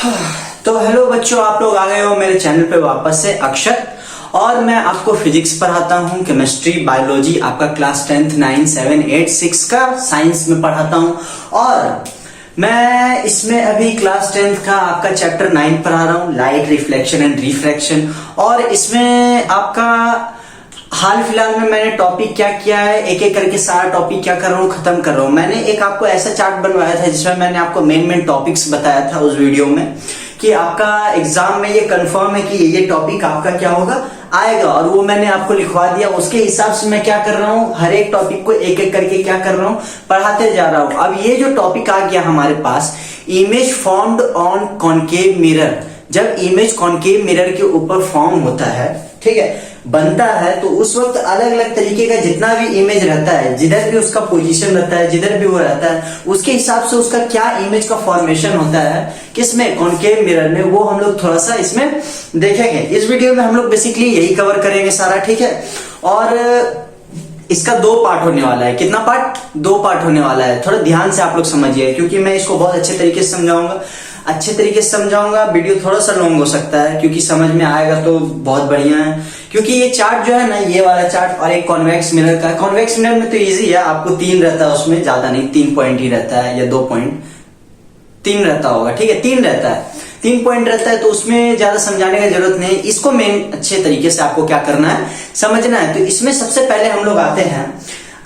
तो हेलो बच्चों, आप लोग आ गए हो मेरे चैनल पे वापस से। अक्षत और मैं आपको फिजिक्स पढ़ाता हूँ, केमिस्ट्री, बायोलॉजी, आपका क्लास 10th 9 7 8 6 का साइंस में पढ़ाता हूँ। और मैं इसमें अभी क्लास 10th का आपका चैप्टर 9 पढ़ा रहा हूँ, लाइट रिफ्लेक्शन एंड रिफ्रैक्शन। और इसमें आपका हाल फिलहाल में मैंने टॉपिक क्या किया है, एक एक करके सारा टॉपिक क्या कर रहा हूँ, खत्म कर रहा हूँ। मैंने एक आपको ऐसा चार्ट बनवाया था जिसमें मैंने आपको मेन टॉपिक्स बताया था उस वीडियो में कि आपका एग्जाम में ये कंफर्म है कि ये टॉपिक आपका क्या होगा, आएगा। और वो मैंने आपको लिखवा दिया। उसके हिसाब से मैं क्या कर रहा हूँ, हर एक टॉपिक को एक एक करके क्या कर रहा हूँ, पढ़ाते जा रहा हूँ। अब ये जो टॉपिक आ गया हमारे पास, image formed on concave mirror. जब इमेज कॉनकेव मिरर के ऊपर फॉर्म होता है, ठीक है, बनता है, तो उस वक्त अलग अलग तरीके का जितना भी इमेज रहता है, जिधर भी उसका पोजीशन रहता है, जिधर भी वो रहता है, उसके हिसाब से उसका क्या इमेज का फॉर्मेशन होता है, किसमें, कॉनकेव मिरर में, वो हम लोग थोड़ा सा इसमें देखेंगे। इस वीडियो में हम लोग बेसिकली यही कवर करेंगे सारा, ठीक है। और इसका 2 पार्ट होने वाला है। कितना पार्ट? 2 पार्ट होने वाला है। थोड़ा ध्यान से आप लोग समझिए, क्योंकि मैं इसको बहुत अच्छे तरीके से समझाऊंगा। वीडियो थोड़ा सा लॉन्ग हो सकता है, क्योंकि समझ में आएगा तो बहुत बढ़िया है। क्योंकि ये चार्ट जो है ना, ये वाला चार्ट और एक कॉन्वेक्स मिरर का, कॉन्वेक्स मिरर में तो इजी है, आपको 3 रहता है उसमें, ज्यादा नहीं, 3 पॉइंट ही रहता है या 2 पॉइंट, 3 रहता होगा, ठीक है, 3 रहता है, 3 पॉइंट रहता है, तो उसमें ज्यादा समझाने की जरूरत नहीं। इसको मेन अच्छे तरीके से आपको क्या करना है, समझना है। तो इसमें सबसे पहले हम लोग आते हैं।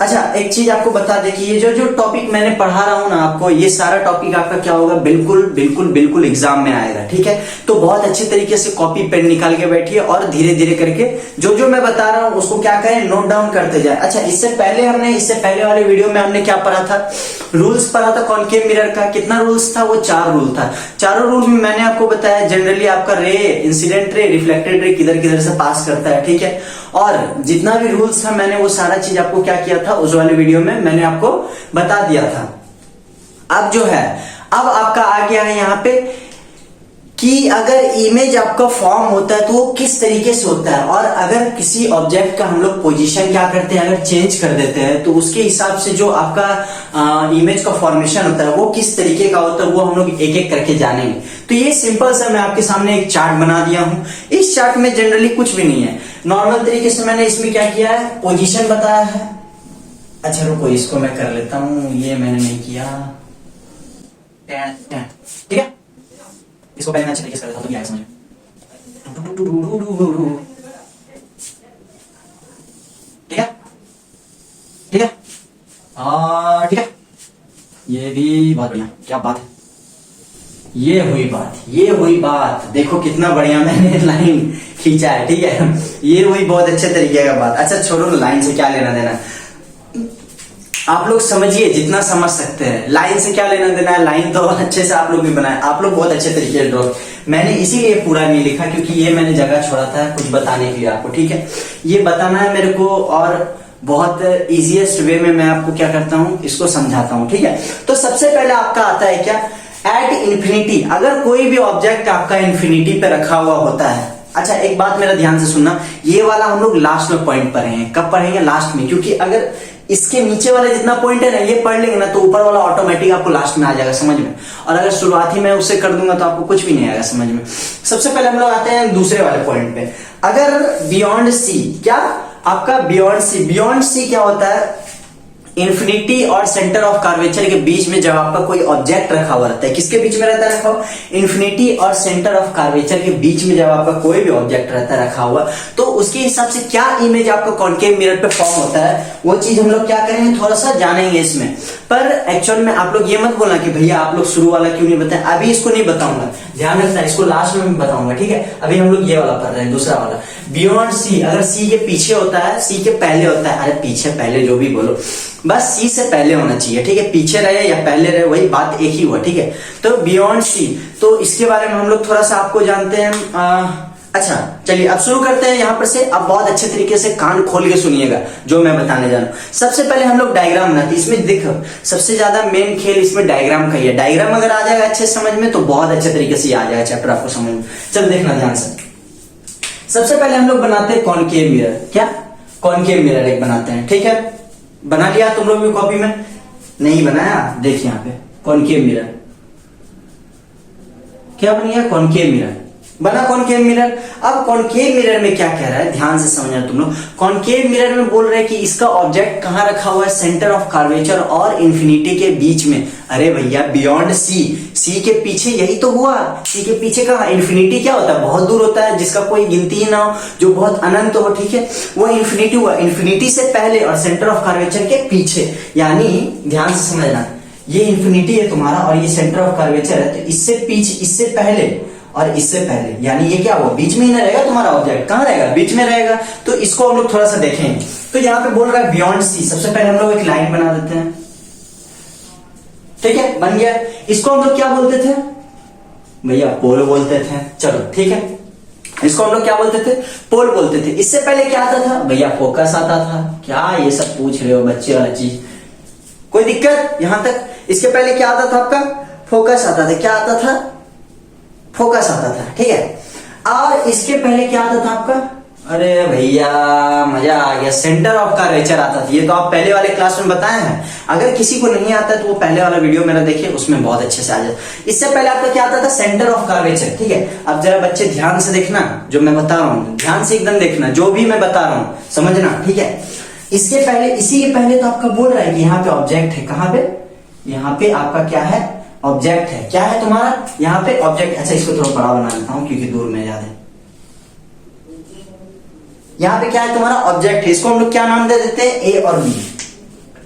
अच्छा, एक चीज आपको बता दे कि ये जो टॉपिक मैंने पढ़ा रहा हूं ना आपको, ये सारा टॉपिक आपका क्या होगा, बिल्कुल बिल्कुल बिल्कुल एग्जाम में आएगा, ठीक है। तो बहुत अच्छे तरीके से कॉपी पेन निकाल के बैठिए और धीरे धीरे करके जो मैं बता रहा हूं उसको क्या करें, नोट डाउन करते जाए। अच्छा, इससे पहले वाले वीडियो में हमने क्या पढ़ा था, रूल्स पढ़ा था कॉनकेव मिरर का। कितना रूल्स था? वो 4 रूल था। चारों रूल में मैंने आपको बताया जनरली आपका रे, इंसिडेंट रे, रिफ्लेक्टेड रे किधर किधर से पास करता है, ठीक है। और जितना भी रूल्स था मैंने वो सारा चीज आपको क्या किया था, उस वाले वीडियो में मैंने आपको बता दिया था। अब जो है, अब आपका आ गया है यहाँ पे कि अगर इमेज आपका फॉर्म होता है तो वो किस तरीके से होता है, और अगर किसी ऑब्जेक्ट का हम लोग पोजीशन क्या करते हैं, अगर चेंज कर देते हैं, तो उसके हिसाब से जो आपका इमेज का फॉर्मेशन होता है वो किस तरीके का होता है, वो हम लोग एक एक करके जानेंगे। तो ये सिंपल सा मैं आपके सामने एक चार्ट बना दिया हूं। इस चार्ट में जनरली कुछ भी नहीं है, नॉर्मल तरीके से मैंने इसमें क्या किया है, पोजीशन बताया है। अच्छा रुको, इसको मैं कर लेता हूं, ये मैंने नहीं किया, ठीक है। इसको पहले मैं अच्छे तरीके से कर देता हूं, तो क्या समझ में। ठीक है, ठीक है, ठीक है, ये भी बहुत बढ़िया, क्या बात है, ये हुई बात, देखो कितना बढ़िया मैंने लाइन खींचा है, ठीक है। ये हुई बहुत अच्छे तरीके का बात। अच्छा छोड़ो, लाइन से क्या लेना देना, आप लोग समझिए जितना समझ सकते हैं, लाइन से क्या लेना देना है। लाइन तो अच्छे से आप लोग भी बनाए, आप लोग बहुत अच्छे तरीके से ड्रॉ। मैंने इसीलिए पूरा नहीं लिखा क्योंकि ये मैंने जगह छोड़ा था कुछ बताने के लिए आपको, ठीक है। ये बताना है मेरे को, और बहुत इजीएस्ट वे में मैं आपको क्या करता हूँ, इसको समझाता हूँ, ठीक है। तो सबसे पहले आपका आता है क्या, एट इन्फिनिटी। अगर कोई भी ऑब्जेक्ट आपका इन्फिनिटी पे रखा हुआ होता है। अच्छा एक बात मेरा ध्यान से सुनना, ये वाला हम लोग लास्ट में पॉइंट पढ़ेंगे। कब पढ़ेंगे? लास्ट में, क्योंकि अगर इसके नीचे वाले जितना पॉइंट है ना ये पढ़ लेंगे ना, तो ऊपर वाला ऑटोमेटिक आपको लास्ट में आ जाएगा समझ में। और अगर शुरुआती में उससे कर दूंगा तो आपको कुछ भी नहीं आएगा समझ में। सबसे पहले हम लोग आते हैं दूसरे वाले पॉइंट पे। अगर बियॉन्ड सी, क्या आपका बियॉन्ड सी क्या होता है, इन्फिनिटी और सेंटर ऑफ कर्वेचर के बीच में जब आपका कोई ऑब्जेक्ट रखा हुआ रहता है, किसके बीच में रहता है रखा हुआ, इन्फिनिटी और सेंटर ऑफ कर्वेचर के बीच में जब आपका कोई भी ऑब्जेक्ट रहता है रखा हुआ, तो उसके हिसाब से क्या इमेज आपका कॉनकेव मिरर पे फॉर्म होता है, वो चीज हम लोग क्या करेंगे, थोड़ा सा जानेंगे इसमें। पर एक्चुअल में आप लोग ये मत बोलना कि भैया आप लोग शुरू वाला क्यों नहीं बताए, अभी इसको नहीं बताऊंगा, ध्यान रखना, इसको लास्ट में बताऊंगा, ठीक है। अभी हम लोग ये वाला पढ़ रहे हैं, दूसरा वाला बियॉन्ड सी। अगर सी के पीछे होता है, सी के पहले होता है, अरे पीछे पहले जो भी बोलो, बस सी से पहले होना चाहिए, ठीक है। पीछे रहे या पहले रहे वही बात एक ही हुआ, ठीक है। तो बियॉन्ड सी, तो इसके बारे में हम लोग थोड़ा सा आपको जानते हैं। अच्छा चलिए अब शुरू करते हैं यहाँ पर से। अब बहुत अच्छे तरीके से कान खोल के सुनिएगा जो मैं बताने जा रहा हूँ। सबसे पहले हम लोग डायग्राम बनाते हैं। इसमें देखो सबसे ज्यादा मेन खेल इसमें डायग्राम का ही है। डायग्राम अगर आ जाएगा अच्छे समझ में तो बहुत अच्छे तरीके से आ जाएगा चैप्टर आपको समझ में। चलो देखना ध्यान से। सबसे पहले हम लोग बनाते हैं कॉनकेव मिरर। क्या? कॉनकेव मिरर एक बनाते हैं, ठीक है। बना लिया तुम लोग भी कॉपी में? नहीं बनाया? देखिए यहाँ पे कॉनकेव मिरर, क्या बन गया, कॉनकेव मिरर बना, कॉनकेव मिरर। अब कॉनकेव मिरर में क्या कह रहा है, ध्यान से समझना तुम लोग। कॉनकेव मिरर में बोल रहे हैं कि इसका ऑब्जेक्ट कहां रखा हुआ है, सेंटर ऑफ कर्वेचर और इंफिनिटी के बीच में। अरे भैया बियॉन्ड सी, सी के पीछे यही तो हुआ, सी के पीछे कहां, इंफिनिटी क्या होता है, बहुत दूर होता है, जिसका कोई गिनती ही ना हो, जो बहुत अनंत हो, ठीक है, वो इंफिनिटी हुआ, इंफिनिटी से पहले और सेंटर ऑफ कर्वेचर के पीछे। यानी ध्यान से समझना, ये इंफिनिटी है तुम्हारा और ये सेंटर ऑफ कर्वेचर है, तो इससे पीछे, इससे पहले और इससे पहले, यानी ये क्या हुआ, बीच में ही ना रहेगा तुम्हारा ऑब्जेक्ट, कहां रहेगा, बीच में रहेगा। तो इसको हम लोग थोड़ा सा देखेंगे। तो यहाँ पे बोल रहा है बियॉन्ड सी, सबसे पहले हम लोग एक लाइन बना देते हैं, ठीक है, बन गया। इसको हम लोग क्या बोलते थे भैया, पोल बोलते थे, चलो ठीक है, इसको हम लोग क्या बोलते थे, पोल बोलते थे। इससे पहले क्या आता था भैया, फोकस आता था। क्या ये सब पूछ रहे हो बच्चे वाला चीज, कोई दिक्कत यहां तक। इसके पहले क्या आता था आपका, फोकस आता था। क्या आता था, फोकस आता था, ठीक है। और इसके पहले क्या आता था आपका, अरे भैया मजा आ गया, सेंटर ऑफ कर्वेचर आता था। ये तो आप पहले वाले क्लास में बताए हैं, अगर किसी को नहीं आता तो वो पहले वाला वीडियो मेरा देखिए, उसमें बहुत अच्छे से आ जाए। इससे पहले आपका क्या आता था, सेंटर ऑफ कर्वेचर, ठीक है। अब जरा बच्चे ध्यान से देखना, जो मैं बता रहा हूं ध्यान से एकदम देखना, जो भी मैं बता रहा हूं समझना, ठीक है। इसके पहले, इसी के पहले तो आपका बोल रहा है कि यहाँ पे ऑब्जेक्ट है, कहां पे, यहाँ पे आपका क्या है, ऑब्जेक्ट है। क्या है तुम्हारा यहाँ पे ऑब्जेक्ट। अच्छा इसको थोड़ा बड़ा बना देता हूं क्योंकि दूर में ज्यादा। यहाँ पे क्या है तुम्हारा, ऑब्जेक्ट है। इसको हम लोग क्या नाम दे देते हैं, ए और बी,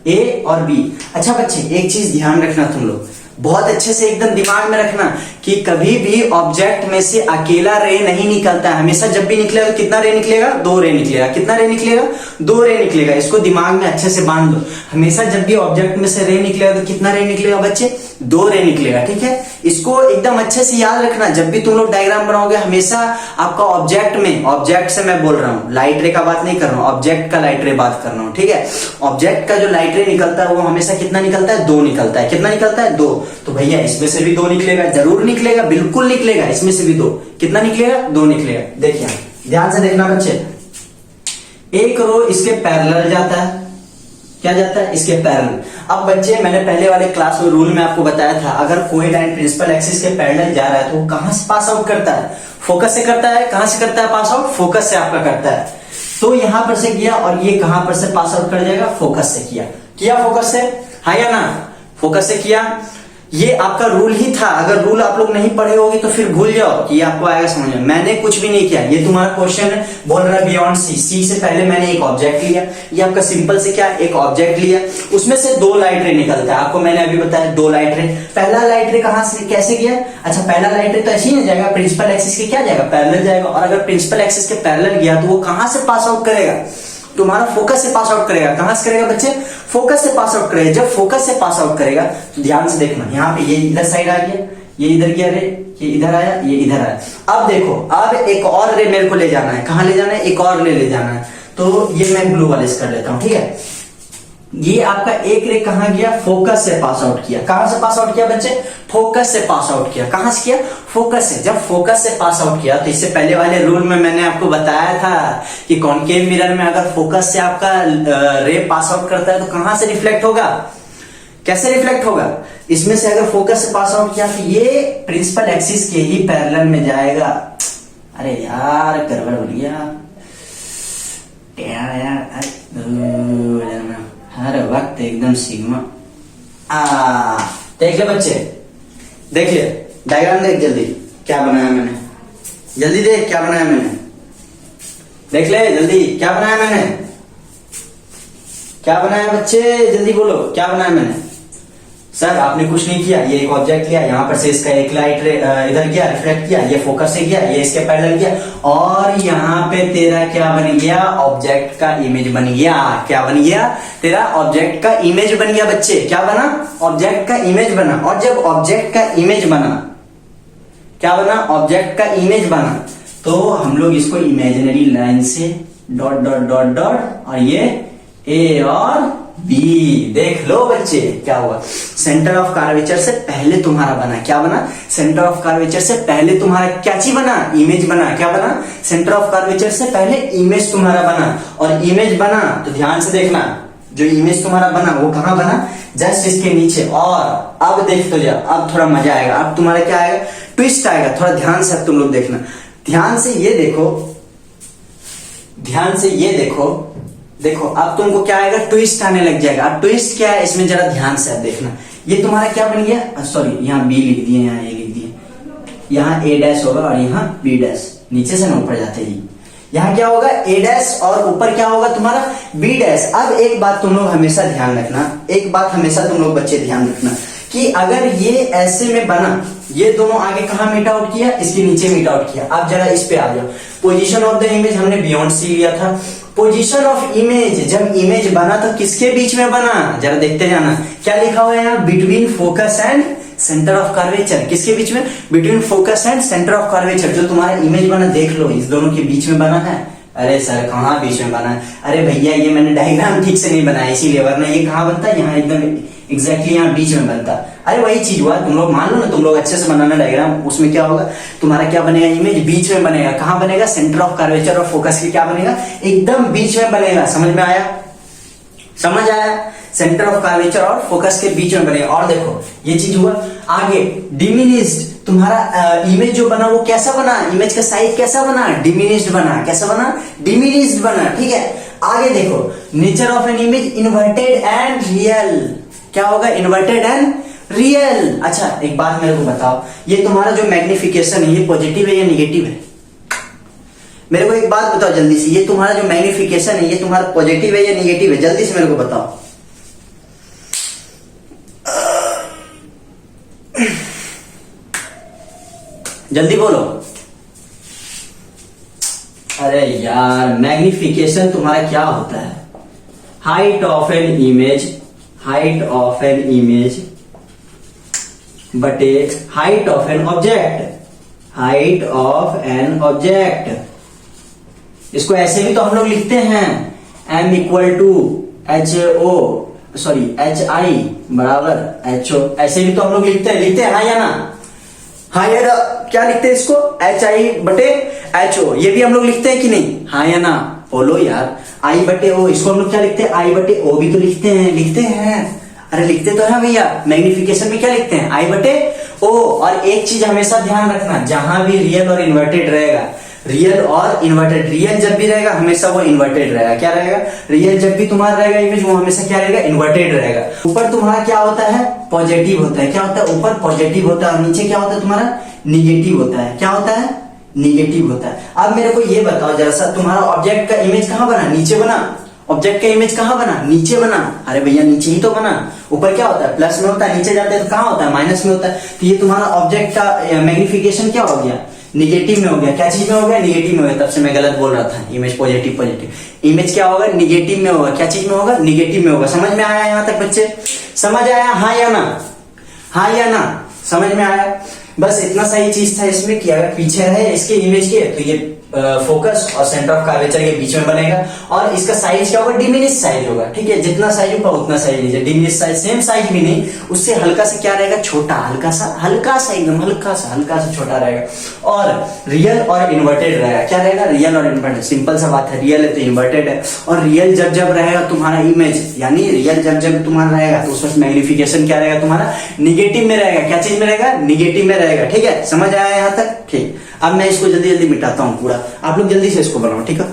ए और बी। अच्छा बच्चे एक चीज ध्यान रखना तुम लोग, बहुत अच्छे से एकदम दिमाग में रखना कि कभी भी ऑब्जेक्ट में से अकेला रे नहीं निकलता है। हमेशा जब भी निकलेगा तो कितना रे निकलेगा, दो रे निकलेगा। कितना रे निकलेगा, दो रे निकलेगा। इसको दिमाग में अच्छे से बांध दो, हमेशा जब भी ऑब्जेक्ट में से रे निकलेगा तो कितना रे निकलेगा बच्चे, दो रे निकलेगा, ठीक है। इसको एकदम अच्छे से याद रखना, जब भी तुम लोग डायग्राम बनाओगे हमेशा आपका ऑब्जेक्ट में, ऑब्जेक्ट से मैं बोल रहा हूँ, लाइट रे का बात नहीं कर रहा हूँ, ऑब्जेक्ट का लाइट रे बात कर रहा हूँ, ठीक है। ऑब्जेक्ट का जो लाइट रे निकलता है वो हमेशा कितना निकलता है, दो निकलता है। कितना निकलता है, दो। तो भैया इसमें से भी दो निकलेगा, जरूर निकलेगा, बिल्कुल निकलेगा, इसमें से भी दो। कितना निकलेगा, दो निकलेगा। देखिए ध्यान से देखना बच्चे, एक रो इसके पैरेलल जाता है, क्या जाता है, इसके पैरेलल। अब बच्चे मैंने पहले वाले क्लास में रूल में आपको बताया था, अगर कोई लाइन प्रिंसिपल एक्सिस के पैरेलल जा रहा है तो वो कहां से पास आउट करता है, फोकस से करता है। कहां से करता है पास आउट, फोकस से आपका करता है। तो यहां पर से किया और ये कहां पर से पास आउट कर जाएगा, फोकस से किया फोकस से, हाँ या ना, फोकस से किया। ये आपका रूल ही था, अगर रूल आप लोग नहीं पढ़े होगे तो फिर भूल जाओ कि ये आपको आएगा समझ में। मैंने कुछ भी नहीं किया, ये तुम्हारा क्वेश्चन है, बोल रहा है बियॉन्ड सी, सी से पहले मैंने एक ऑब्जेक्ट लिया। ये आपका सिंपल से क्या, एक ऑब्जेक्ट लिया, उसमें से दो लाइट रे निकलता है। आपको मैंने अभी बताया दो लाइट रे। पहला लाइट रे कहां से कैसे गया, अच्छा पहला लाइट रे तो ऐसे ही नहीं जाएगा, प्रिंसिपल एक्सिस के क्या जाएगा, पैरेलल जाएगा। और अगर प्रिंसिपल एक्सिस के पैरेलल गया तो वो कहां से पास आउट करेगा, तुम्हारा फोकस से पास आउट करेगा। कहां से करेगा बच्चे, फोकस से पास आउट करेगा। जब फोकस से पास आउट करेगा तो ध्यान से देखना, यहाँ पे ये इधर साइड आ गया, ये इधर गया रे, ये इधर आया, ये इधर आया। अब देखो, अब एक और रे मेरे को ले जाना है, कहां ले जाना है, एक और ले जाना है। तो ये मैं ब्लू वाले से कर लेता हूं, ठीक है। ये आपका एक रे कहां गया, फोकस से पास आउट किया। कहां से पास आउट किया बच्चे, फोकस से पास आउट किया। कहां से किया, फोकस से। जब फोकस से पास आउट किया तो इससे पहले वाले रूल में मैंने आपको बताया था कि कॉनकेव मिरर में अगर फोकस से आपका रे पास आउट करता है तो कहां से रिफ्लेक्ट होगा, कैसे रिफ्लेक्ट होगा, इसमें से अगर फोकस से पास आउट किया तो ये प्रिंसिपल एक्सिस के ही पैरेलल में जाएगा। अरे यार गड़बड़ हो गया यार, हर वक्त एकदम सिग्मा। देख ले बच्चे, देख ले डायग्राम, देख जल्दी क्या बनाया मैंने, जल्दी देख क्या बनाया मैंने, देख ले जल्दी क्या बनाया मैंने, क्या बनाया बच्चे, जल्दी बोलो क्या बनाया मैंने। सर आपने कुछ नहीं किया, ये एक ऑब्जेक्ट लिया, यहाँ पर से इसका एक लाइट इधर गया, रिफ्लेक्ट किया, ये फोकस से गया, ये इसके पैरेलल गया, और यहाँ पे तेरा क्या बन गया, ऑब्जेक्ट का इमेज बन गया। क्या बन गया, तेरा ऑब्जेक्ट का इमेज बन गया बच्चे। क्या बना, ऑब्जेक्ट का इमेज बना। और जब ऑब्जेक्ट का इमेज बना, क्या बना, ऑब्जेक्ट का इमेज बना, तो हम लोग इसको इमेजिनरी लाइन से डॉट डॉट डॉट डॉट, और ये ए और बी। देख लो बच्चे क्या हुआ, सेंटर ऑफ कर्वेचर से पहले तुम्हारा बना, क्या बना, सेंटर ऑफ कर्वेचर से पहले तुम्हारा क्या चीज बना, इमेज बना। क्या बना, सेंटर ऑफ कर्वेचर से पहले इमेज तुम्हारा बना। और इमेज बना तो ध्यान से देखना, जो इमेज तुम्हारा बना वो कहां बना, जस्ट इसके नीचे। और अब देख तो जा, अब थोड़ा मजा आएगा, अब तुम्हारा क्या आएगा, ट्विस्ट आएगा। थोड़ा ध्यान से अब तुम लोग देखना, ध्यान से ये देखो, ध्यान से ये देखो, देखो अब तुमको क्या आएगा, ट्विस्ट आने लग जाएगा। अब ट्विस्ट क्या है इसमें, जरा ध्यान से अब देखना। ये तुम्हारा क्या बन गया, सॉरी यहाँ बी लिख दिए, यहाँ ए लिख दिए, यहाँ ए डैश होगा और यहाँ बी डैश, नीचे से ना ऊपर जाते ही। यहाँ क्या होगा, ए डैश और ऊपर क्या होगा तुम्हारा बी डैश। अब एक बात तुम लोग हमेशा ध्यान रखना, एक बात हमेशा तुम लोग बच्चे ध्यान रखना कि अगर ये ऐसे में बना, ये दोनों आगे कहां मीट आउट किया, इसके नीचे मीट आउट किया। अब जरा इस पे आ जाओ, पोजीशन ऑफ द इमेज हमने बियॉन्ड सी लिया था। पोजीशन ऑफ इमेज, जब इमेज बना तो किसके बीच में बना, जरा देखते जाना, क्या लिखा हुआ है यहाँ, between focus and centre of curvature. किसके बीच में, between focus and centre of curvature. जो तुम्हारा इमेज बना देख लो, इस दोनों के बीच में बना है। अरे सर कहाँ बीच में बना है, अरे भैया ये मैंने डायग्राम ठीक से नहीं बनाया इसीलिए, वरना ये कहाँ बनता है, यहाँ एकदम एग्जैक्टली यहाँ बीच में बनता। अरे वही चीज हुआ, तुम लोग मान लो ना, तुम लोग अच्छे से बनाना डायग्राम, उसमें क्या होगा, तुम्हारा क्या बनेगा, इमेज बीच में बनेगा। कहाँ बनेगा, सेंटर ऑफ कर्वेचर और फोकस के क्या बनेगा, एकदम बीच में बनेगा। समझ में आया, समझ आया, सेंटर ऑफ कर्वेचर और फोकस के बीच में बनेगा। और देखो ये चीज हुआ। आगे डिमिनिश्ड, तुम्हारा इमेज जो बना वो कैसा बना, इमेज का साइज कैसा बना, डिमिनिश्ड बना। कैसा बना, डिमिनिश्ड बना, ठीक है। आगे देखो, nature of an image inverted and real. क्या होगा, इन्वर्टेड एंड रियल। अच्छा एक बात मेरे को बताओ, ये तुम्हारा जो मैग्निफिकेशन है ये पॉजिटिव है या निगेटिव है, मेरे को एक बात बताओ जल्दी से, ये तुम्हारा जो मैग्निफिकेशन है ये तुम्हारा पॉजिटिव है या निगेटिव है, जल्दी से मेरे को बताओ। जल्दी बोलो। अरे यार मैग्निफिकेशन तुम्हारा क्या होता है, height of an image, height of an image बटे height of an object, height of an object. इसको ऐसे भी तो हम लोग लिखते हैं, m equal to H O sorry H I बराबर एच ओ, ऐसे भी तो हम लोग लिखते हैं हाँ या ना, हाँ यार क्या लिखते हैं इसको, एच आई बटे एच ओ, ये भी हम लोग लिखते हैं कि नहीं, हाँ या ना बोलो यार। आई बटे ओ, इसको हम लोग क्या लिखते हैं, आई बटे ओ भी तो लिखते हैं, अरे लिखते तो है भैया। मैग्निफिकेशन में क्या लिखते हैं, आई बटे ओ। और एक चीज हमेशा ध्यान रखना, जहां भी रियल और इन्वर्टेड रहेगा, रियल और इन्वर्टेड, रियल जब भी रहेगा हमेशा वो इन्वर्टेड रहेगा। क्या रहेगा, रियल जब भी तुम्हारा रहेगा इमेज वो हमेशा क्या रहेगा, इन्वर्टेड रहेगा। ऊपर तुम्हारा क्या होता है, पॉजिटिव होता है। क्या होता है, ऊपर पॉजिटिव होता है और नीचे क्या होता है तुम्हारा, निगेटिव होता है। क्या होता है, निगेटिव होता है। अब मेरे को ये बताओ जरा सा, तुम्हारा ऑब्जेक्ट का इमेज कहां बना, नीचे बना। ऑब्जेक्ट का इमेज कहां बना, नीचे बना। अरे भैया नीचे ही तो बना, ऊपर क्या होता है, प्लस में होता है, नीचे जाते हैं तो कहां होता है, माइनस में होता है। तो ये तुम्हारा ऑब्जेक्ट का मैग्निफिकेशन क्या हो गया, निगेटिव में हो गया। क्या चीज में हो गया, निगेटिव में हो गया। तब से मैं गलत बोल रहा था, इमेज पॉजिटिव पॉजिटिव, इमेज क्या होगा, निगेटिव में होगा। क्या चीज में होगा, निगेटिव में होगा। समझ में आया यहाँ तक बच्चे, समझ आया, हाँ या ना, हाँ या ना, समझ में आया। बस इतना सही चीज था इसमें कि अगर पीछे है इसके इमेज के तो ये फोकस और सेंटर ऑफ कर्वेचर के बीच में बनेगा। और इसका साइज क्या होगा, डिमिनिश साइज होगा, ठीक है। जितना साइज होगा उतना साइज लीजिए, डिमिनिश साइज, सेम साइज भी नहीं, उससे हल्का से क्या रहेगा, छोटा, हल्का सा एकदम हल्का सा छोटा रहेगा। और रियल और इन्वर्टेड रहेगा। क्या रहेगा, रियल और इन्वर्टेड, सिंपल सा बात है, रियल है तो इन्वर्टेड है। और रियल जब रहेगा तुम्हारा इमेज, यानी रियल जब तुम्हारा रहेगा तो उसमें मैग्निफिकेशन क्या रहेगा तुम्हारा, निगेटिव में रहेगा। क्या चीज में रहेगा, निगेटिव में रहेगा, ठीक है। समझ आया यहाँ तक, ठीक। अब मैं इसको जल्दी मिटाता हूँ पूरा, आप लोग जल्दी से इसको बनाओ, ठीक है।